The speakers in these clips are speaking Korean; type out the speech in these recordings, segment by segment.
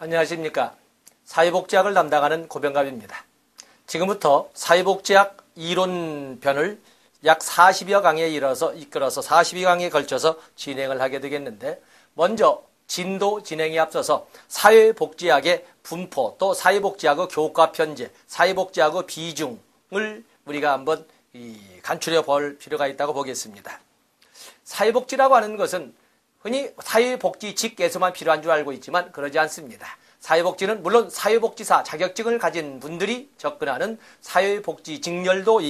안녕하십니까. 사회복지학을 담당하는 고병갑입니다. 지금부터 사회복지학 이론편을 약 40여 강에 이끌어서 42강에 걸쳐서 진행을 하게 되겠는데, 먼저 진도 진행에 앞서서 사회복지학의 분포, 또 사회복지학의 교과 편제, 사회복지학의 비중을 우리가 한번 간추려 볼 필요가 있다고 보겠습니다. 사회복지라고 하는 것은 흔히 사회복지직에서만 필요한 줄 알고 있지만 그러지 않습니다. 사회복지는 물론 사회복지사 자격증을 가진 분들이 접근하는 사회복지 직렬도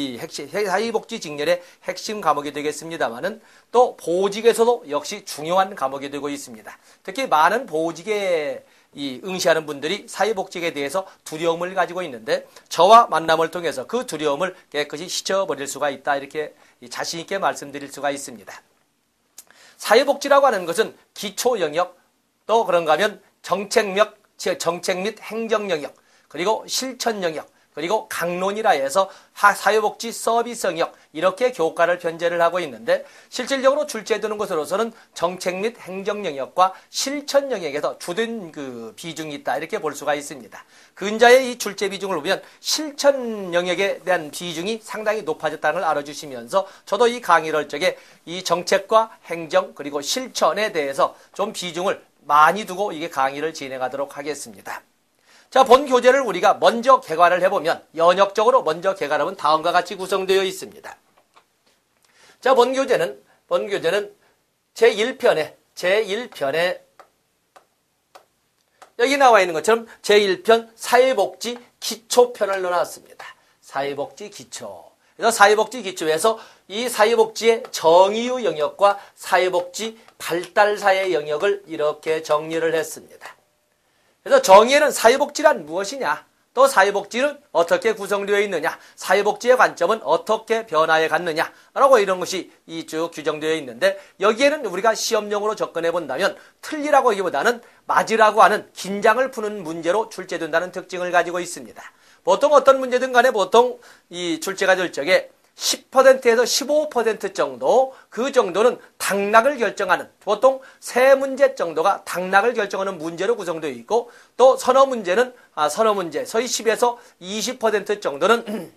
사회복지 직렬의 핵심 과목이 되겠습니다만은, 또 보직에서도 역시 중요한 과목이 되고 있습니다. 특히 많은 보직에 응시하는 분들이 사회복직에 대해서 두려움을 가지고 있는데, 저와 만남을 통해서 그 두려움을 깨끗이 씻어버릴 수가 있다, 이렇게 자신 있게 말씀드릴 수가 있습니다. 사회복지라고 하는 것은 기초 영역, 또 그런가 하면 정책 및 행정 영역, 그리고 실천 영역, 그리고 강론이라 해서 사회복지 서비스 영역, 이렇게 교과를 편제를 하고 있는데, 실질적으로 출제되는 것으로서는 정책 및 행정 영역과 실천 영역에서 주된 비중이 있다, 이렇게 볼 수가 있습니다. 근자의 이 출제 비중을 보면 실천 영역에 대한 비중이 상당히 높아졌다는 걸 알아주시면서, 저도 이 강의를 할 적에 이 정책과 행정 그리고 실천에 대해서 좀 비중을 많이 두고 이게 강의를 진행하도록 하겠습니다. 자, 본 교재를 우리가 먼저 개괄을 해보면, 연역적으로 먼저 개괄하면 다음과 같이 구성되어 있습니다. 자, 본 교재는 제1편에 여기 나와 있는 것처럼 제1편 사회복지 기초편을 넣어놨습니다. 사회복지 기초. 그래서 사회복지 기초에서 이 사회복지의 정의의 영역과 사회복지 발달사의 영역을 이렇게 정리를 했습니다. 그래서 정의에는 사회복지란 무엇이냐, 또 사회복지는 어떻게 구성되어 있느냐, 사회복지의 관점은 어떻게 변화해 갔느냐라고 이런 것이 쭉 규정되어 있는데, 여기에는 우리가 시험용으로 접근해 본다면 틀리라고 하기보다는 맞으라고 하는 긴장을 푸는 문제로 출제된다는 특징을 가지고 있습니다. 보통 어떤 문제든 간에 보통 이 출제가 될 적에 10%에서 15% 정도, 그 정도는 당락을 결정하는, 보통 3문제 정도가 당락을 결정하는 문제로 구성되어 있고, 또 서너 문제, 서희 10에서 20% 정도는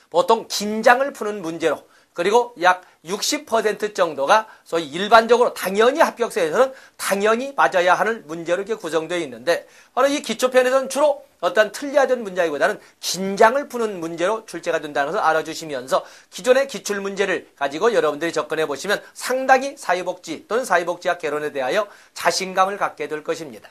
보통 긴장을 푸는 문제로, 그리고 약 60% 정도가 소위 일반적으로 당연히 합격서에서는 당연히 맞아야 하는 문제로 이렇게 구성되어 있는데, 바로 이 기초편에서는 주로 어떤 틀려진 문제보다는 긴장을 푸는 문제로 출제가 된다는 것을 알아주시면서, 기존의 기출문제를 가지고 여러분들이 접근해 보시면 상당히 사회복지 또는 사회복지학 개론에 대하여 자신감을 갖게 될 것입니다.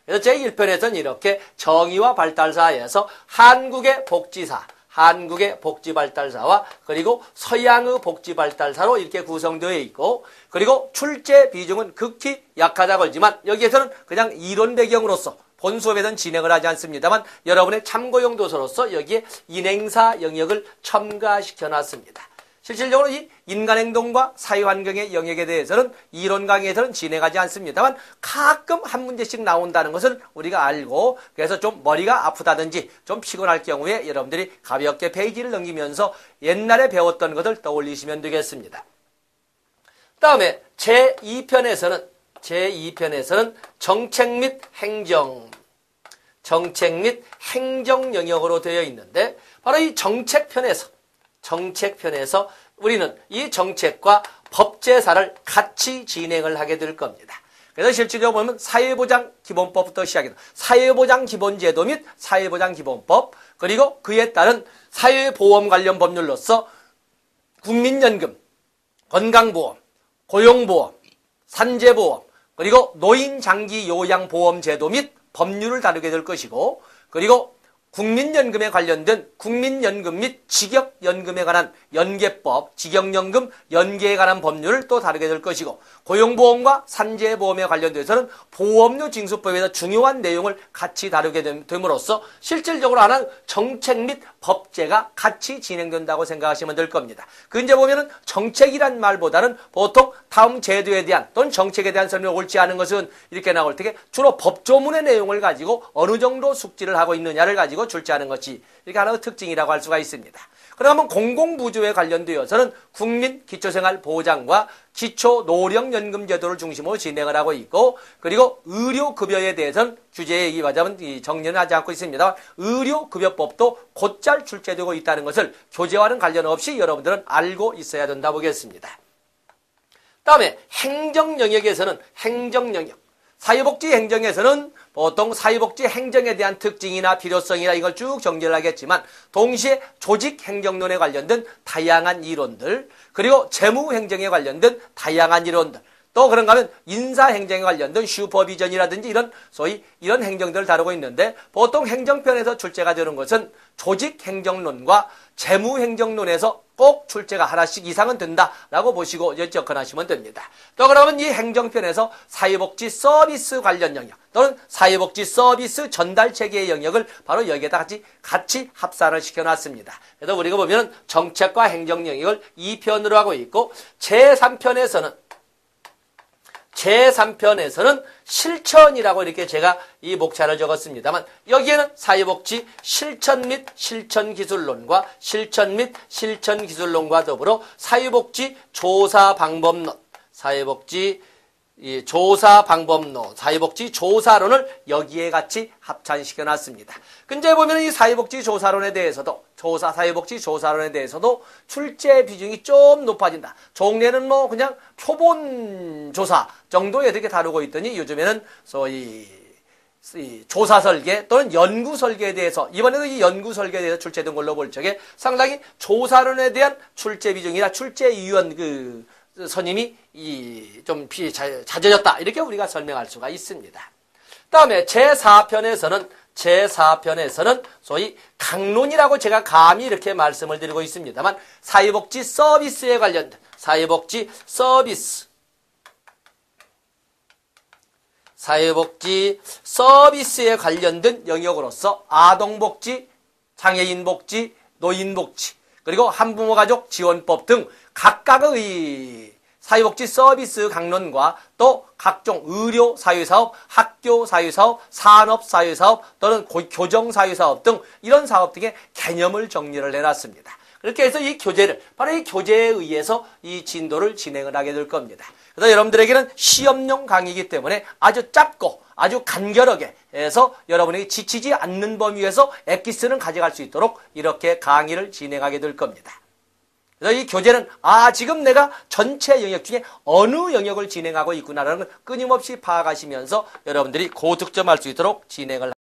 그래서 제1편에서는 이렇게 정의와 발달사에서 한국의 복지사, 한국의 복지발달사와 그리고 서양의 복지발달사로 이렇게 구성되어 있고, 그리고 출제 비중은 극히 약하다고 하지만 여기에서는 그냥 이론 배경으로서 본 수업에서는 진행을 하지 않습니다만 여러분의 참고용 도서로서 여기에 인행사 영역을 첨가시켜 놨습니다. 실질적으로 이 인간행동과 사회환경의 영역에 대해서는 이론 강의에서는 진행하지 않습니다만 가끔 한 문제씩 나온다는 것을 우리가 알고, 그래서 좀 머리가 아프다든지 좀 피곤할 경우에 여러분들이 가볍게 페이지를 넘기면서 옛날에 배웠던 것을 떠올리시면 되겠습니다. 다음에 제2편에서는 정책 및 행정 영역으로 되어 있는데, 바로 이 정책편에서 우리는 이 정책과 법제사를 같이 진행을 하게 될 겁니다. 그래서 실질적으로 보면 사회보장기본법부터 시작해서 사회보장기본제도 및 사회보장기본법, 그리고 그에 따른 사회보험 관련 법률로서 국민연금, 건강보험, 고용보험, 산재보험, 그리고 노인장기요양보험제도 및 법률을 다루게 될 것이고, 그리고 국민연금에 관련된 국민연금 및 직역연금에 관한 연계법, 직역연금 연계에 관한 법률을 또 다루게 될 것이고, 고용보험과 산재보험에 관련돼서는 보험료 징수법에서 중요한 내용을 같이 다루게 됨으로써 실질적으로 하는 정책 및 법제가 같이 진행된다고 생각하시면 될 겁니다. 그 이제 보면은 정책이란 말보다는 보통 다음 제도에 대한 또는 정책에 대한 설명이 옳지 않은 것은 이렇게 나올 때 주로 법조문의 내용을 가지고 어느 정도 숙지를 하고 있느냐를 가지고 출제하는 것이 이렇게 하나의 특징이라고 할 수가 있습니다. 그러면 공공부조에 관련되어서는 국민 기초생활보장과 기초노령연금제도를 중심으로 진행을 하고 있고, 그리고 의료급여에 대해서는 규제에 의하자면 정리는 하지 않고 있습니다. 의료급여법도 곧잘 출제되고 있다는 것을 교재와는 관련 없이 여러분들은 알고 있어야 된다 보겠습니다. 다음에 행정영역에서는 행정영역, 사회복지 행정에서는 보통 사회복지 행정에 대한 특징이나 필요성이나 이걸 쭉 정리를 하겠지만, 동시에 조직행정론에 관련된 다양한 이론들, 그리고 재무행정에 관련된 다양한 이론들, 또 그런가 하면 인사행정에 관련된 슈퍼비전이라든지 소위 이런 행정들을 다루고 있는데, 보통 행정편에서 출제가 되는 것은 조직행정론과 재무행정론에서 꼭 출제가 하나씩 이상은 된다라고 보시고 접근하시면 됩니다. 또 그러면 이 행정편에서 사회복지 서비스 관련 영역 또는 사회복지 서비스 전달 체계의 영역을 바로 여기에다 같이 합산을 시켜놨습니다. 그래서 우리가 보면 정책과 행정 영역을 2편으로 하고 있고, 제3편에서는 실천이라고 이렇게 제가 이 목차를 적었습니다만, 여기에는 사회복지 실천 및 실천기술론과 실천 및 실천기술론과 더불어 사회복지 조사방법론, 사회복지 조사론을 여기에 같이 합찬시켜 놨습니다. 근데 보면 이 사회복지 조사론에 대해서도 출제 비중이 좀 높아진다. 종래는 뭐 그냥 표본 조사 정도에 이렇게 다루고 있더니, 요즘에는 소위 조사 설계 또는 연구 설계에 대해서, 이번에도 이 연구 설계에 대해서 출제된 걸로 볼 적에 상당히 조사론에 대한 출제 비중이나 출제위원 선임이 좀 잦아졌다, 이렇게 우리가 설명할 수가 있습니다. 다음에 제4편에서는 소위 강론이라고 제가 감히 이렇게 말씀을 드리고 있습니다만, 사회복지 서비스에 관련된 사회복지 서비스에 관련된 영역으로서 아동복지, 장애인복지, 노인복지, 그리고 한부모가족 지원법 등 각각의 사회복지 서비스 강론과 또 각종 의료 사회사업, 학교 사회사업, 산업 사회사업 또는 교정 사회사업 등 이런 사업 등의 개념을 정리를 해놨습니다. 그렇게 해서 이 교재를, 바로 이 교재에 의해서 이 진도를 진행을 하게 될 겁니다. 그래서 여러분들에게는 시험용 강의이기 때문에 아주 짧고 아주 간결하게 해서 여러분에게 지치지 않는 범위에서 엑기스는 가져갈 수 있도록 이렇게 강의를 진행하게 될 겁니다. 그래서 이 교재는 지금 내가 전체 영역 중에 어느 영역을 진행하고 있구나라는 걸 끊임없이 파악하시면서 여러분들이 고득점할 수 있도록 진행을